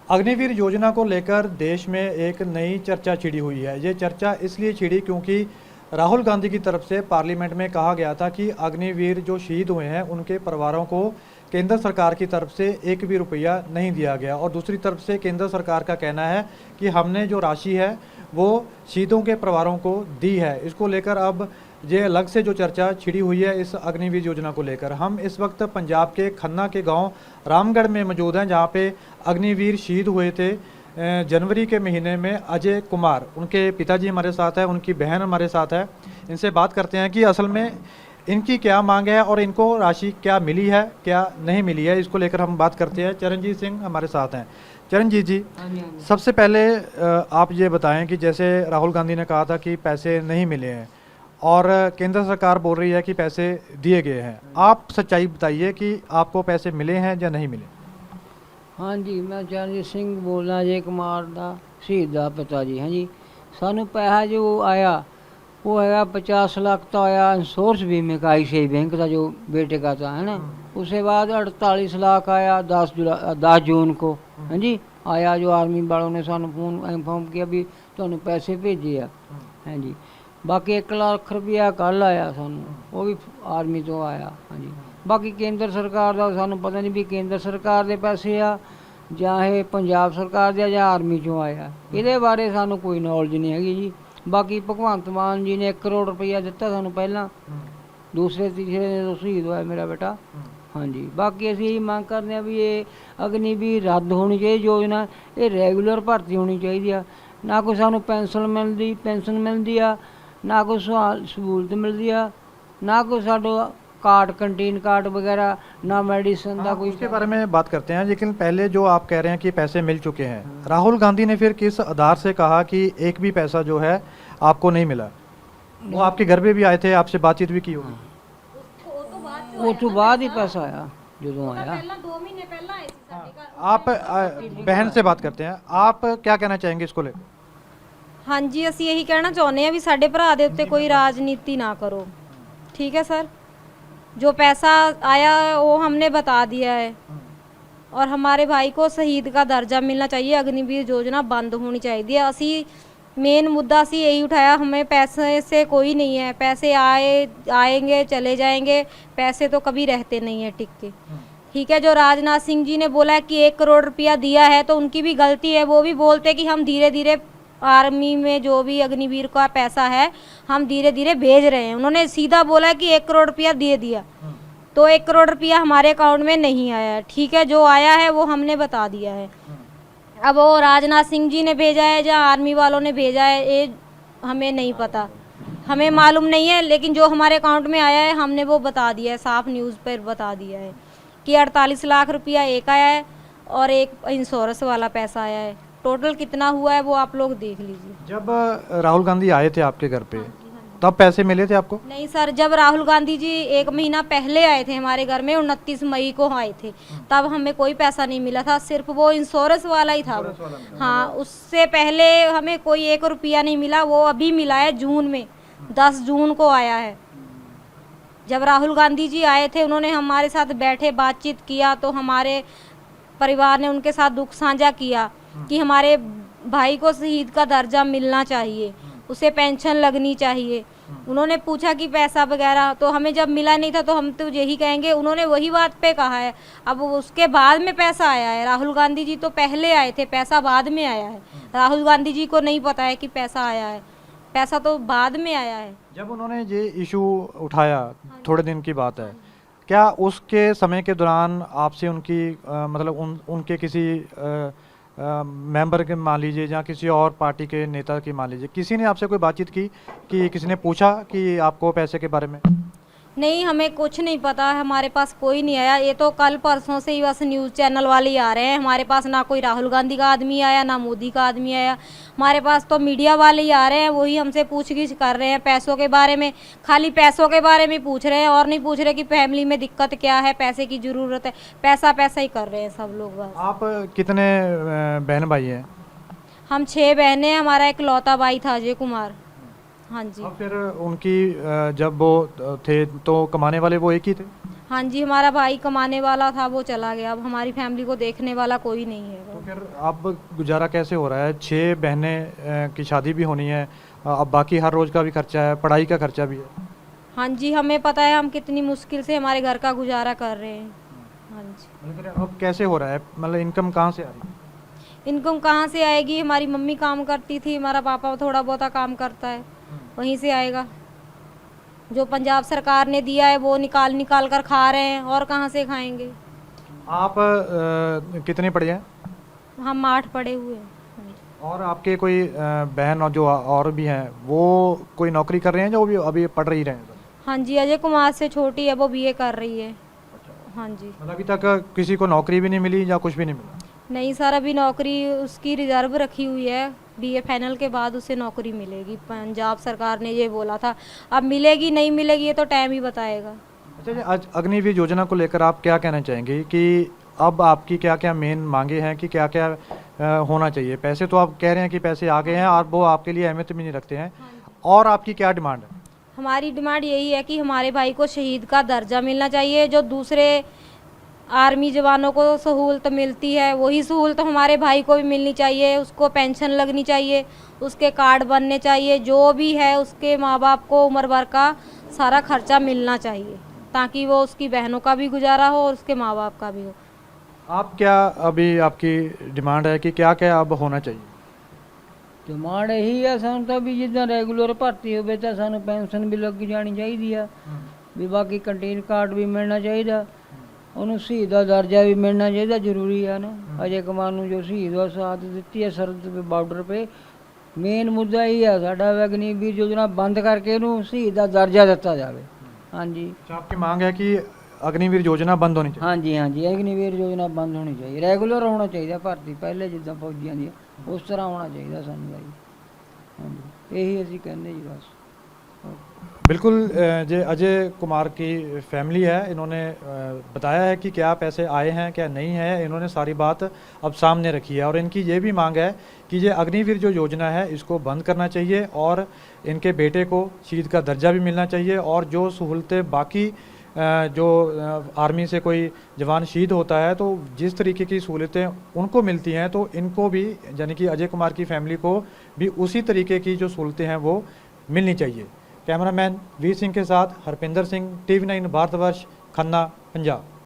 अग्निवीर योजना को लेकर देश में एक नई चर्चा छिड़ी हुई है। ये चर्चा इसलिए छिड़ी क्योंकि राहुल गांधी की तरफ से पार्लियामेंट में कहा गया था कि अग्निवीर जो शहीद हुए हैं उनके परिवारों को केंद्र सरकार की तरफ से एक भी रुपया नहीं दिया गया, और दूसरी तरफ से केंद्र सरकार का कहना है कि हमने जो राशि है वो शहीदों के परिवारों को दी है। इसको लेकर अब ये अलग से जो चर्चा छिड़ी हुई है इस अग्निवीर योजना को लेकर। हम इस वक्त पंजाब के खन्ना के गांव रामगढ़ में मौजूद हैं, जहां पे अग्निवीर शहीद हुए थे जनवरी के महीने में। अजय कुमार, उनके पिताजी हमारे साथ है, उनकी बहन हमारे साथ है। इनसे बात करते हैं कि असल में इनकी क्या मांग है और इनको राशि क्या मिली है, क्या नहीं मिली है। इसको लेकर हम बात करते हैं। चरणजीत सिंह हमारे साथ हैं। चरणजीत जी, सबसे पहले आप ये बताएं कि जैसे राहुल गांधी ने कहा था कि पैसे नहीं मिले हैं और केंद्र सरकार बोल रही है कि पैसे दिए गए हैं, आप सच्चाई बताइए कि आपको पैसे मिले हैं या नहीं मिले। हाँ जी, मैं चरणजीत सिंह बोलना अजय कुमार ਦਾ शहीद ਦਾ पिता जी। हाँ जी, सानू पैसा जो आया वो है 50 लाख तो आया इंश्योरेंस बीमे का ICICI बैंक का जो बेटे का था, है ना। उसके बाद 48 लाख आया 10 जून को। हाँ जी, आया जो आर्मी वालों ने सानू फोन इन्फॉर्म किया भी तुहानू पैसे भेजे आ। हाँ जी, बाकी 1 लाख रुपया कल आया सानू, वो भी आर्मी तो आया। हाँ जी, बाकी केंद्र सरकार का सानू पता नहीं भी केंद्र सरकार के पैसे आ ਜਾਂ ਇਹ ਪੰਜਾਬ ਸਰਕਾਰ ਦੇ ਜਾਂ ਆਰਮੀ ਚੋਂ ਆਇਆ, ਇਹਦੇ ਬਾਰੇ ਸਾਨੂੰ ਕੋਈ ਨੌਲੇਜ ਨਹੀਂ ਹੈਗੀ ਜੀ। ਬਾਕੀ ਭਗਵੰਤ ਮਾਨ ਜੀ ਨੇ 1 ਕਰੋੜ ਰੁਪਈਆ ਦਿੱਤਾ ਸਾਨੂੰ ਪਹਿਲਾਂ, ਦੂਸਰੇ ਤੀਸਰੇ ਦਿਨ ਸ਼ਹੀਦ ਹੋਇਆ ਮੇਰਾ ਬੇਟਾ। ਹਾਂਜੀ, ਬਾਕੀ ਅਸੀਂ ਇਹ ਮੰਗ ਕਰਦੇ ਹਾਂ ਵੀ ਇਹ ਅਗਨੀਵੀਰ ਰੱਦ ਹੋਣੀ ਚਾਹੀਦੀ ਯੋਜਨਾ, ਇਹ ਰੈਗੂਲਰ ਭਰਤੀ ਹੋਣੀ ਚਾਹੀਦੀ ਆ। ਨਾ ਕੋਈ ਸਾਨੂੰ ਪੈਨਸ਼ਨ ਮਿਲਦੀ ਆ, ਨਾ ਕੋਈ ਸਹੂਲਤ ਮਿਲਦੀ ਆ, ਨਾ ਕੋਈ ਸਾਡਾ कार्ड कंटीन कार्ड वगैरह, ना मेडिसिन का कोई। उसके बारे में बात करते हैं, लेकिन पहले जो आप कह रहे हैं कि पैसे मिल चुके हैं, राहुल गांधी ने फिर किस आधार से कहा कि एक भी पैसा जो है आपको नहीं मिला? वो आपके घर पे भी आए थे, आपसे बातचीत भी की होगी। वो तो बाद ही पैसा आया जो आया। आप बहन से बात करते हैं, आप क्या कहना चाहेंगे इसको लेकर? हाँ जी, ਅਸੀਂ यही कहना चाहते हैं भी साडे भरा दे उत्ते कोई राजनीति ना करो, ठीक है सर। जो पैसा आया वो हमने बता दिया है, और हमारे भाई को शहीद का दर्जा मिलना चाहिए। अग्निवीर योजना बंद होनी चाहिए। असी मेन मुद्दा असी यही उठाया, हमें पैसे से कोई नहीं है। पैसे आएंगे चले जाएंगे, पैसे तो कभी रहते नहीं है टिक के, ठीक है। जो राजनाथ सिंह जी ने बोला है कि 1 करोड़ रुपया दिया है, तो उनकी भी गलती है। वो भी बोलते कि हम धीरे धीरे आर्मी में जो भी अग्निवीर का पैसा है हम धीरे धीरे भेज रहे हैं। उन्होंने सीधा बोला कि 1 करोड़ रुपया दे दिया, तो 1 करोड़ रुपया हमारे अकाउंट में नहीं आया है, ठीक है। जो आया है वो हमने बता दिया है। अब वो राजनाथ सिंह जी ने भेजा है या आर्मी वालों ने भेजा है ये हमें नहीं पता, हमें मालूम नहीं है। लेकिन जो हमारे अकाउंट में आया है हमने वो बता दिया है, साफ न्यूज़ पर बता दिया है कि 48 लाख रुपया एक आया है और एक इंश्योरेंस वाला पैसा आया है। टोटल कितना हुआ है वो आप लोग देख लीजिए। जब राहुल गांधी आए थे आपके घर पे तब पैसे मिले थे आपको? नहीं सर, जब राहुल गांधी जी 1 महीना पहले आए थे हमारे घर में, 29 मई को आए थे, तब हमें कोई पैसा नहीं मिला था, सिर्फ वो इंश्योरेंस वाला ही था वो। हाँ, उससे पहले हमें कोई 1 रुपया नहीं मिला। वो अभी मिला है जून में, 10 जून को आया है। जब राहुल गांधी जी आए थे उन्होंने हमारे साथ बैठे बातचीत किया, तो हमारे परिवार ने उनके साथ दुख साझा किया कि हमारे भाई को शहीद का दर्जा मिलना चाहिए, उसे पेंशन लगनी चाहिए। उन्होंने पूछा कि पैसा वगैरह, तो हमें जब मिला नहीं था तो हम तो यही कहेंगे, उन्होंने वही बात पे कहा है। अब उसके बाद में पैसा आया है। राहुल गांधी जी तो पहले आए थे, पैसा बाद में आया है। राहुल गांधी जी को नहीं पता है कि पैसा आया है, पैसा तो बाद में आया है। जब उन्होंने ये इशू उठाया, थोड़े दिन की बात है, क्या उसके समय के दौरान आपसे उनकी मतलब उनके किसी मेंबर के मान लीजिए या किसी और पार्टी के नेता की मान लीजिए, किसी ने आपसे कोई बातचीत की कि किसी ने पूछा कि आपको पैसे के बारे में? नहीं, हमें कुछ नहीं पता है, हमारे पास कोई नहीं आया। ये तो कल परसों से ही बस न्यूज़ चैनल वाले ही आ रहे हैं। हमारे पास ना कोई राहुल गांधी का आदमी आया, ना मोदी का आदमी आया। हमारे पास तो मीडिया वाले ही आ रहे हैं, वही हमसे पूछगिछ कर रहे हैं पैसों के बारे में। खाली पैसों के बारे में पूछ रहे हैं, और नहीं पूछ रहे कि फैमिली में दिक्कत क्या है, पैसे की ज़रूरत है। पैसा पैसा ही कर रहे हैं सब लोग बस। आप कितने बहन भाई हैं? हम 6 बहनें हैं, हमारा इकलौता भाई था अजय कुमार। हाँ जी। और फिर उनकी जब वो थे तो कमाने वाले वो एक ही थे? हाँ जी, हमारा भाई कमाने वाला था, वो चला गया। अब हमारी फैमिली को देखने वाला कोई नहीं है। तो फिर अब गुजारा कैसे हो रहा है? 6 बहनें की शादी भी होनी है, अब बाकी हर रोज़ का भी खर्चा है, पढ़ाई का खर्चा भी है। हाँ जी, हमें पता है हम कितनी मुश्किल से हमारे घर का गुजारा कर रहे हैं। हाँ जी, मतलब फिर अब कैसे हो रहा है? मतलब इनकम कहाँ से आ रही है? इनकम कहाँ से आएगी? हमारी मम्मी काम करती थी, हमारा पापा थोड़ा बहुत काम करता है, वहीं से आएगा। जो पंजाब सरकार ने दिया है वो निकाल निकाल कर खा रहे हैं, और कहाँ से खाएंगे? आप कितने पढ़े हैं? हम 8 पढ़े हुए हैं। हाँ जी। और आपके कोई बहन और जो और भी हैं वो कोई नौकरी कर रहे हैं, जो भी अभी पढ़ रही रहे हैं? हाँ जी, अजय कुमार से छोटी है, वो बीए कर रही है। हाँ जी। मतलब अभी तक किसी को नौकरी भी नहीं मिली या कुछ भी नहीं मिला? नहीं सर, अभी नौकरी उसकी रिजर्व रखी हुई है, बीए फाइनल के बाद उसे नौकरी मिलेगी। पंजाब सरकार ने ये बोला था, अब मिलेगी नहीं मिलेगी ये तो टाइम ही बताएगा। अच्छा जी, आज अग्निवीर योजना को लेकर आप क्या कहना चाहेंगे कि अब आपकी क्या क्या मेन मांगे हैं कि क्या क्या होना चाहिए? पैसे तो आप कह रहे हैं कि पैसे आ गए हैं और वो आपके लिए अहमियत भी नहीं रखते हैं, और आपकी क्या डिमांड है? हमारी डिमांड यही है कि हमारे भाई को शहीद का दर्जा मिलना चाहिए। जो दूसरे आर्मी जवानों को सहूलत मिलती है वही सहूलत हमारे भाई को भी मिलनी चाहिए। उसको पेंशन लगनी चाहिए, उसके कार्ड बनने चाहिए, जो भी है उसके माँ बाप को उम्र भर का सारा खर्चा मिलना चाहिए, ताकि वो उसकी बहनों का भी गुजारा हो और उसके माँ बाप का भी हो। आप क्या अभी आपकी डिमांड है कि क्या क्या अब होना चाहिए? डिमांड यही है ਸਾਨੂੰ ਤਾਂ ਵੀ ਜਿੱਦਾਂ ਰੈਗੂਲਰ ਭਰਤੀ ਹੋਵੇ ਤਾਂ ਸਾਨੂੰ ਪੈਨਸ਼ਨ ਵੀ ਲੱਗ ਜਾਣੀ ਚਾਹੀਦੀ ਆ, ਵੀ ਬਾਕੀ ਕੰਟੀਨ ਕਾਰਡ ਵੀ ਮਿਲਣਾ ਚਾਹੀਦਾ, ਉਹਨੂੰ ਸ਼ਹੀਦ ਦਾ ਦਰਜਾ ਵੀ ਮਿਲਣਾ ਚਾਹੀਦਾ, ਜ਼ਰੂਰੀ ਆ ਨਾ। ਅਜੇ ਕੁਮਾਰ ਨੂੰ ਜੋ ਸ਼ਹੀਦ ਦਾ ਸਾਥ ਦਿੱਤੀ ਹੈ ਸਰਹੱਦ पे ਬਾਰਡਰ पे, ਮੇਨ ਮੁੱਦਾ ਇਹ ਆ ਸਾਡਾ ਅਗਨੀਵੀਰ योजना ਬੰਦ ਕਰਕੇ ਇਹਨੂੰ ਸ਼ਹੀਦ ਦਾ ਦਰਜਾ ਦਿੱਤਾ ਜਾਵੇ। ਹਾਂਜੀ अच्छा, आपकी मांग है कि अग्निवीर योजना बंद होनी चाहिए। ਹਾਂਜੀ ਹਾਂਜੀ ਅਗਨੀਵੀਰ योजना ਬੰਦ ਹੋਣੀ ਚਾਹੀਦੀ, ਰੈਗੂਲਰ ਹੋਣਾ ਚਾਹੀਦਾ ਭਰਤੀ, ਪਹਿਲੇ ਜਿੱਦਾਂ ਫੌਜੀਆਂ ਦੀ ਉਸ ਤਰ੍ਹਾਂ ਹੋਣਾ ਚਾਹੀਦਾ ਸਾਨੂੰ ਭਾਈ। ਹਾਂਜੀ ਇਹੀ ਅਸੀਂ ਕਹਿੰਦੇ ਜੀ ਬਸ। बिल्कुल जो अजय कुमार की फैमिली है, इन्होंने बताया है कि क्या पैसे आए हैं क्या नहीं है, इन्होंने सारी बात अब सामने रखी है और इनकी ये भी मांग है कि ये अग्निवीर जो योजना है इसको बंद करना चाहिए और इनके बेटे को शहीद का दर्जा भी मिलना चाहिए, और जो सहूलतें बाकी जो आर्मी से कोई जवान शहीद होता है तो जिस तरीके की सहूलतें उनको मिलती हैं तो इनको भी, यानी कि अजय कुमार की फैमिली को भी उसी तरीके की जो सहूलतें हैं वो मिलनी चाहिए। कैमरामैन वीर सिंह के साथ हरपिंदर सिंह, TV9 भारतवर्ष, खन्ना, पंजाब।